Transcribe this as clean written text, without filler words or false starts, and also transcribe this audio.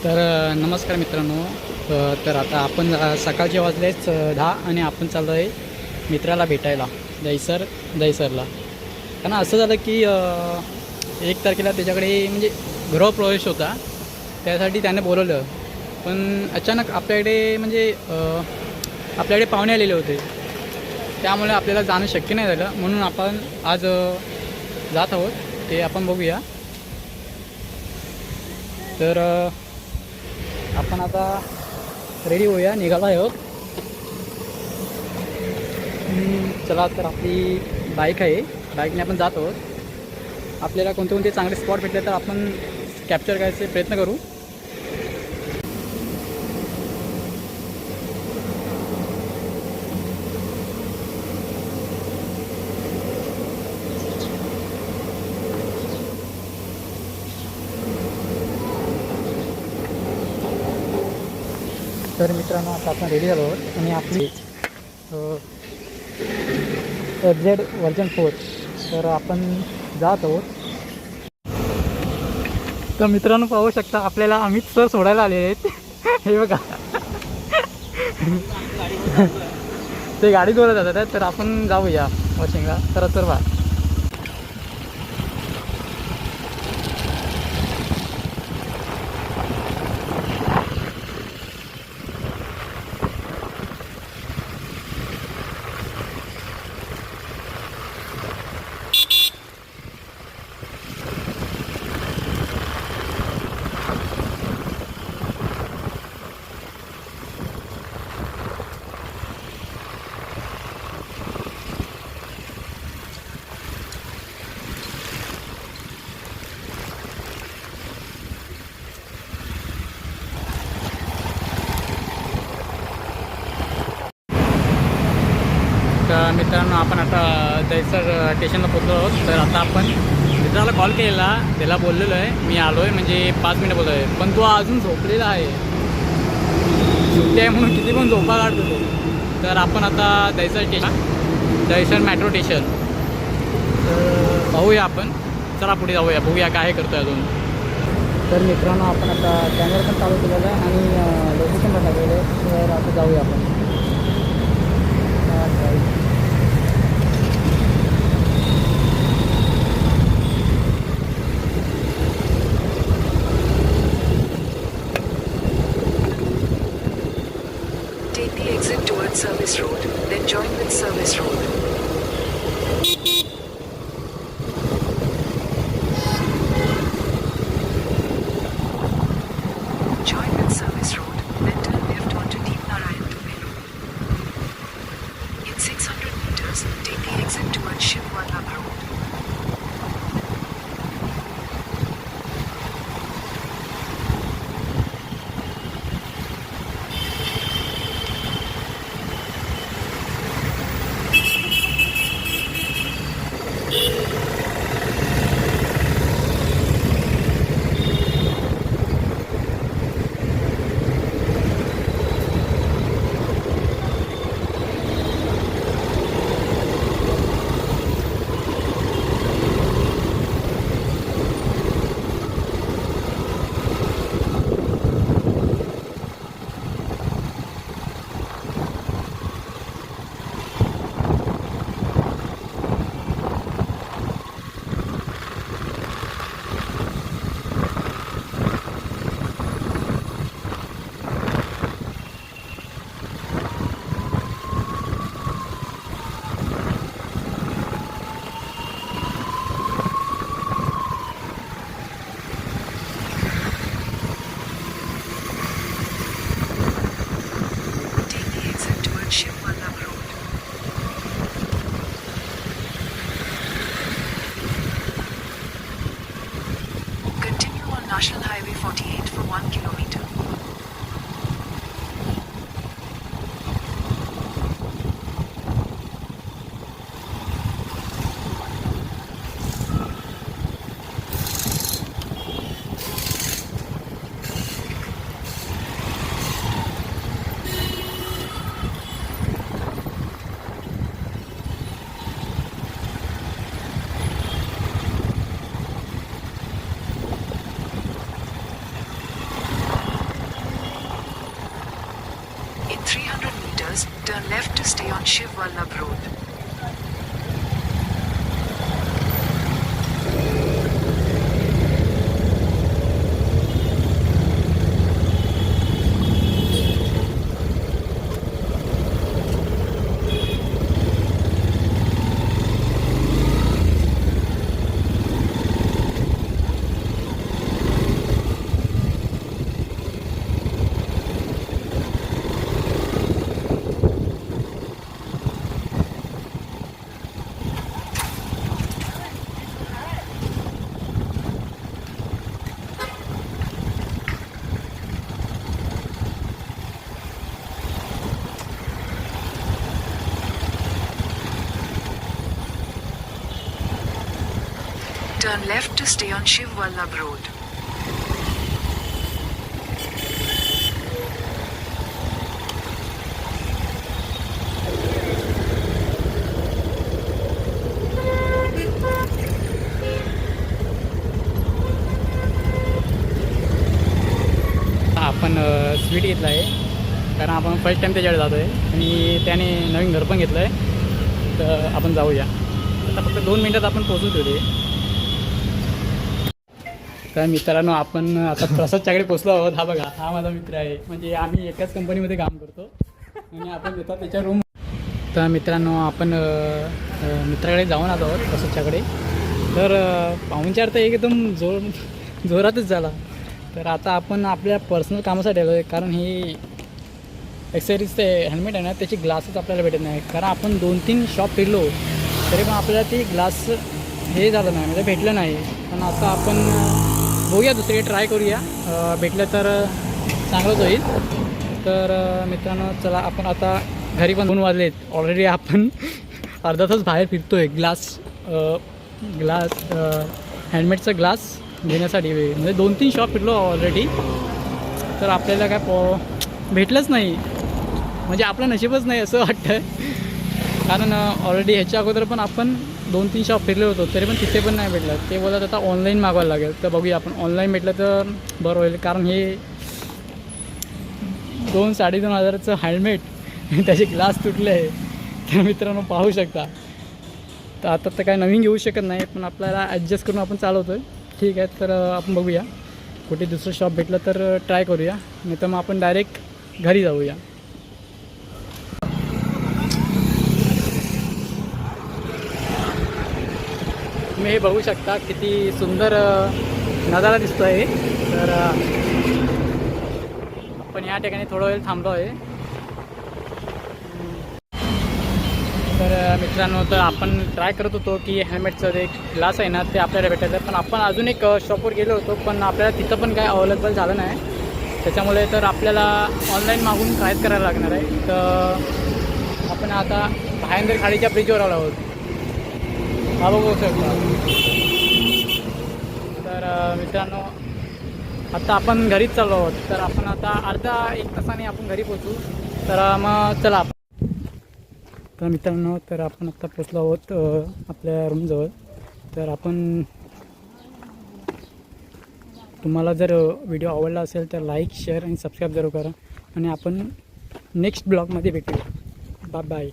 नमस्कार मित्रांनो. तर आता आपण सकाळचे वाजलेच 10 आणि आपण चाललो आहे मित्राला भेटायला दहीसरला. कारण असं झालं की 1 तारखेला त्याच्याकडे म्हणजे गृहप्रवेश होता, त्यासाठी त्याने बोलवलं. पण अचानक आपल्याकडे म्हणजे आपल्याकडे पाहुणे आलेले होते, त्यामुळे आपल्याला जाणं शक्य नाही झालं. म्हणून आपण आज जात आहोत, ते आपण बघूया. तर आपण आता रेडी होऊया, निघाला आहोत. चला, तर आपली बाईक आहे, बाईकने आपण जात आहोत. आपल्याला कोणते कोणते चांगले स्पॉट भेटले तर आपण कॅप्चर करायचे प्रयत्न करू. तर मित्रांनो, आता आपण रेडी झालो आहोत आणि आपली ZD वर्जन 4 तर आपण जात आहोत. तर मित्रांनो, पाहू शकता आपल्याला अमित सर सोडायला आले आहेत. हे बघा, ते गाडी बोलत जातात. तर आपण जाऊया वॉशिंगला. तर बा. तर मित्रांनो, आपण आता दहीसर स्टेशनला पोचलो आहोत. तर आता आपण मित्राला कॉल केलेला, त्याला बोललेलो आहे मी आलो आहे, म्हणजे 5 मिनिटं बोललो आहे. पण तो अजून झोपलेला आहे, सुट्टी आहे म्हणून किती पण झोपा काढतो तो. तर आपण आता दहीसर मेट्रो स्टेशन तर पाहूया आपण. चला पुढे जाऊया, बघूया काय करतो आहे अजून. तर मित्रांनो, आपण आता कॅमेरा पण चालू केलेला आहे आणि लोकेशन पण लागलेलं आहे. तर आता जाऊया आपण. Take the exit towards Service Road, then join with Service Road. Join with Service Road, then turn left onto Deep Narayan to Melu. In 600 meters, take the exit towards Shiv Vallabh Road. Shiv Vallabh Road. Continue on National Highway 48 for 1 kilometer. Turn left to stay on Shiv Vallabh Road. Turn left to stay on Shiv Vallabh Road. आपण sweet घेतला आहे कारण आपण first time त्याच्याकडे जातो आहे आणि त्याने नवीन घर पण घेतलं आहे. तर आपण जाऊया. आता फक्त 2 मिनटात आपण पोहोचू ठेवले. तर मित्रांनो आपण आता प्रसादच्याकडे पोचलो आहोत. हा बघा, हा माझा मित्र आहे. म्हणजे आम्ही एकाच कंपनीमध्ये काम करतो आणि आपण येतात त्याच्या रूम. तर मित्रांनो आपण मित्राकडे जाऊन आलो आहोत प्रसादच्याकडे. तर पाहुणचार तर एकदम जोरातच झाला. तर आता आपण आपल्या पर्सनल कामासाठी आलो आहे कारण हे ॲक्सेसरीज ते हेल्मेट आहे ना त्याचे ग्लासेस आपल्याला भेटत नाही. कारण आपण 2-3 शॉप फिरलो तरी पण आपल्याला ते ग्लास हे झालं नाही, म्हणजे भेटलं नाही. पण आता आपण बघूया, दुसरी ट्राय करूया. भेटलं तर चांगलंच होईल. तर मित्रांनो चला आपण आता घरी पण 2 वाजलेत ऑलरेडी. आपण अर्धा तास बाहेर फिरतो आहे ग्लास हँडमेडचा ग्लास घेण्यासाठी. म्हणजे 2-3 शॉप फिरलो ऑलरेडी. तर आपल्याला काय भेटलंच नाही. म्हणजे आपलं नशीबच नाही असं वाटतं. कारण ऑलरेडी ह्याच्या अगोदर पण आपण 2-3 शॉप फिरले होतो तरी पण तिथे पण नाही भेटलं. ते बोलत आता ऑनलाईन मागवायला लागेल. तर बघूया आपण ऑनलाईन भेटलं तर बरं होईल. कारण हे 2-2.5 हजाराचं हेल्मेट त्याचे ग्लास तुटले आहे. तर मित्रांनो पाहू शकता. तर आता तर काय नवीन घेऊ शकत नाही, पण आपल्याला ॲडजस्ट करून आपण चालवतो आहे. ठीक आहे, तर आपण बघूया कुठे दुसरं शॉप भेटलं तर ट्राय करूया, नाही तर मग आपण डायरेक्ट घरी जाऊया. तुम्ही हे बघू शकता किती सुंदर नजारा दिसतो आहे. तर आपण या ठिकाणी थोडा वेळ थांबलो आहे. तर मित्रांनो तर आपण ट्राय करत होतो की हेल्मेटचं जे ग्लास आहे ना ते आपल्याला भेटायचं. पण आपण अजून एक शॉपवर गेलो होतो पण आपल्याला तिथं पण काय अवेलेबल झालं नाही. त्याच्यामुळे तर आपल्याला ऑनलाईन मागून ट्रायच करायला लागणार आहे. तर आपण आता भायंदर खाडीच्या ब्रिजवर आलो आहोत. हा बघू शकता. तर मित्रांनो आता आपण घरीच चाललो आहोत. तर आपण आता अर्धा 1 तासाने आपण घरी पोचू. तर मग चला. तर मित्रांनो तर आपण आत्ता पोचलो आहोत आपल्या रूमजवळ. तर आपण तुम्हाला जर व्हिडिओ आवडला असेल तर लाईक, शेअर आणि सबस्क्राईब जरूर करा. आणि आपण नेक्स्ट ब्लॉगमध्ये भेटूया. Bye bye.